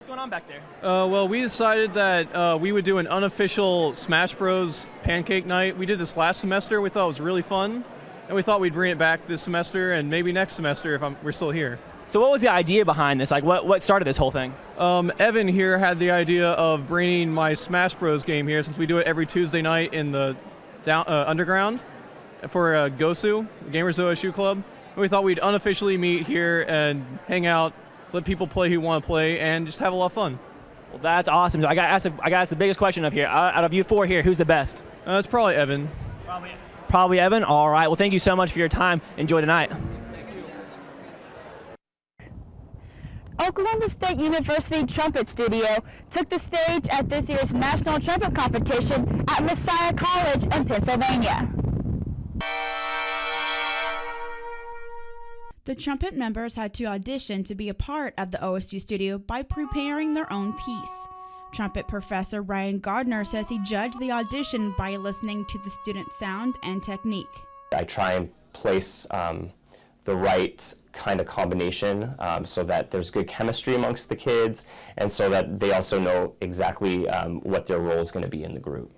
going on back there? Well, we decided that we would do an unofficial Smash Bros. Pancake night. We did this last semester. We thought it was really fun, and we thought we'd bring it back this semester and maybe next semester if we're still here. So what was the idea behind this? Like, what started this whole thing? Evan here had the idea of bringing my Smash Bros. Game here, since we do it every Tuesday night in the underground for GOSU, Gamers OSU Club. And we thought we'd unofficially meet here and hang out, let people play who want to play, and just have a lot of fun. Well, that's awesome. So I got to ask the biggest question up here. Out of you four here, who's the best? It's probably Evan. Probably Evan? All right. Well, thank you so much for your time. Enjoy tonight. Oklahoma State University Trumpet Studio took the stage at this year's National Trumpet Competition at Messiah College in Pennsylvania. The trumpet members had to audition to be a part of the OSU studio by preparing their own piece. Trumpet professor Ryan Gardner says he judged the audition by listening to the students' sound and technique. I try and place the right kind of combination so that there's good chemistry amongst the kids and so that they also know exactly what their role is going to be in the group.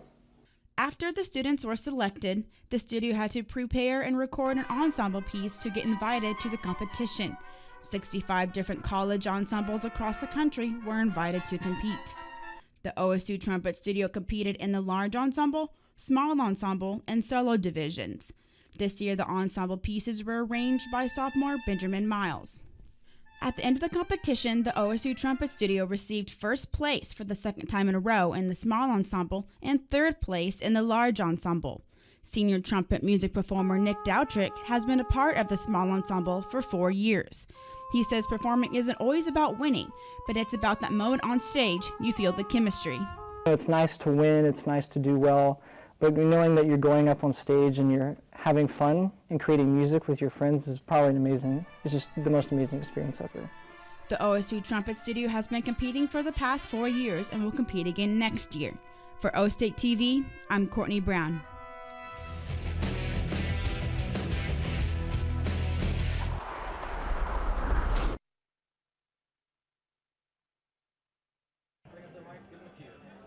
After the students were selected, the studio had to prepare and record an ensemble piece to get invited to the competition. 65 different college ensembles across the country were invited to compete. The OSU Trumpet Studio competed in the large ensemble, small ensemble, and solo divisions. This year, the ensemble pieces were arranged by sophomore Benjamin Miles. At the end of the competition, the OSU Trumpet Studio received first place for the second time in a row in the small ensemble and third place in the large ensemble. Senior trumpet music performer Nick Doutrick has been a part of the small ensemble for 4 years. He says performing isn't always about winning, but it's about that moment on stage you feel the chemistry. It's nice to win, it's nice to do well, but knowing that you're going up on stage and you're having fun and creating music with your friends is probably it's just the most amazing experience ever. The OSU Trumpet Studio has been competing for the past 4 years and will compete again next year. For O State TV, I'm Courtney Brown.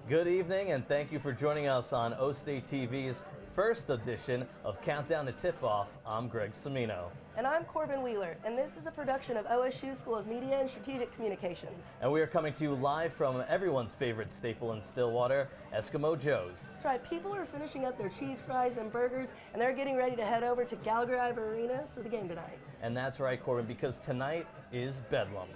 Good evening, and thank you for joining us on O State TV's first edition of Countdown to Tip-Off. I'm Greg Cimino. And I'm Corbin Wheeler, and this is a production of OSU School of Media and Strategic Communications. And we are coming to you live from everyone's favorite staple in Stillwater, Eskimo Joe's. That's right, people are finishing up their cheese fries and burgers, and they're getting ready to head over to Gallagher Iba Arena for the game tonight. And that's right, Corbin, because tonight is Bedlam.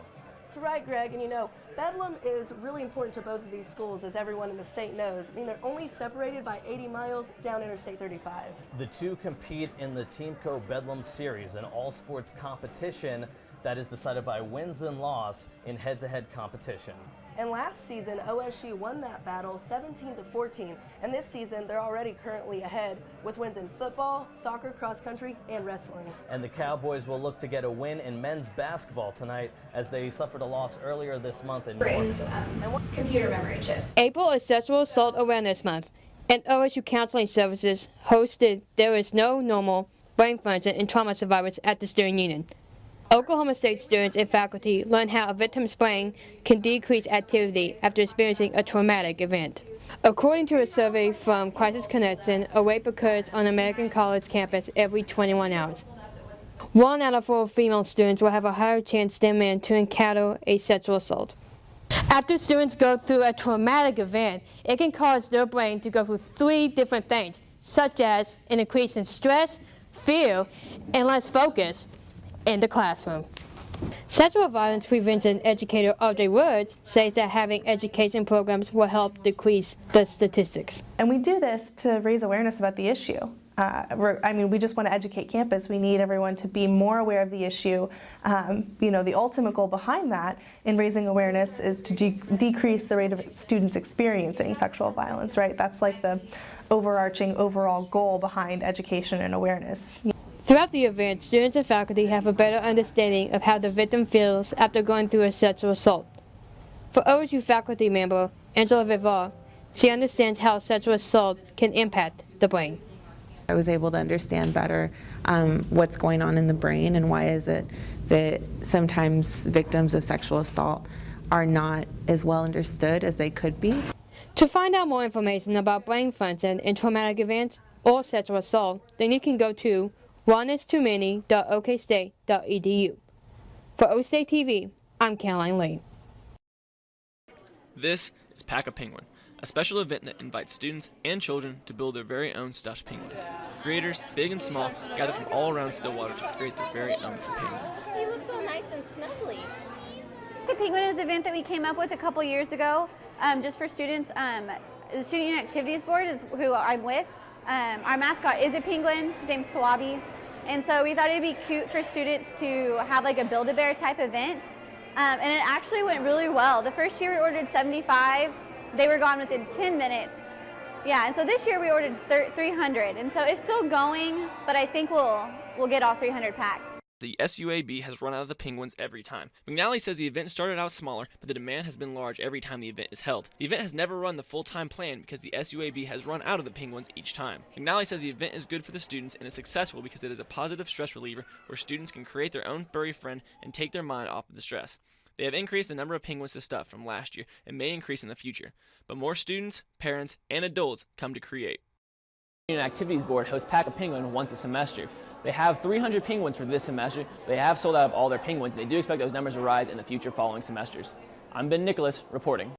That's right, Greg, and you know, Bedlam is really important to both of these schools, as everyone in the state knows. I mean, they're only separated by 80 miles down Interstate 35. The two compete in the Teamco Bedlam Series, an all-sports competition that is decided by wins and loss in head-to-head competition. And last season, OSU won that battle 17-14, and this season they're already currently ahead with wins in football, soccer, cross country, and wrestling. And the Cowboys will look to get a win in men's basketball tonight as they suffered a loss earlier this month in computer memory chip. April is Sexual Assault Awareness Month, and OSU Counseling Services hosted There Is No Normal Brain Function in Trauma Survivors at the Student Union. Oklahoma State students and faculty learn how a victim's brain can decrease activity after experiencing a traumatic event. According to a survey from Crisis Connection, a rape occurs on American College campus every 21 hours. 1 out of 4 female students will have a higher chance than men to encounter a sexual assault. After students go through a traumatic event, it can cause their brain to go through 3 different things, such as an increase in stress, fear, and less focus in the classroom. Sexual violence prevention educator Audrey Woods says that having education programs will help decrease the statistics. And we do this to raise awareness about the issue. We just want to educate campus. We need everyone to be more aware of the issue. The ultimate goal behind that in raising awareness is to decrease the rate of students experiencing sexual violence, right? That's like the overarching overall goal behind education and awareness. Throughout the event, students and faculty have a better understanding of how the victim feels after going through a sexual assault. For OSU faculty member Angela Vivar, she understands how sexual assault can impact the brain. I was able to understand better what's going on in the brain and why is it that sometimes victims of sexual assault are not as well understood as they could be. To find out more information about brain function and traumatic events or sexual assault, then you can go to oneistoomany.okstate.edu. For O State TV, I'm Caroline Lee. This is Pack a Penguin, a special event that invites students and children to build their very own stuffed penguin. Creators, big and small, gather from all around Stillwater to create their very own companion. He looks so nice and snuggly. The Penguin is an event that we came up with a couple years ago just for students. The Student Union Activities Board is who I'm with. Our mascot is a penguin. His name's Swabby. And so we thought it'd be cute for students to have like a Build-A-Bear type event. And it actually went really well. The first year we ordered 75. They were gone within 10 minutes. Yeah, and so this year we ordered 300. And so it's still going, but I think we'll get all 300 packs. The SUAB has run out of the penguins every time. McNally says the event started out smaller, but the demand has been large every time the event is held. The event has never run the full-time plan because the SUAB has run out of the penguins each time. McNally says the event is good for the students and is successful because it is a positive stress reliever where students can create their own furry friend and take their mind off of the stress. They have increased the number of penguins to stuff from last year and may increase in the future, but more students, parents, and adults come to create. The Union Activities Board hosts Pack a Penguin once a semester. They have 300 penguins for this semester. They have sold out of all their penguins, and they do expect those numbers to rise in the future following semesters. I'm Ben Nicholas reporting.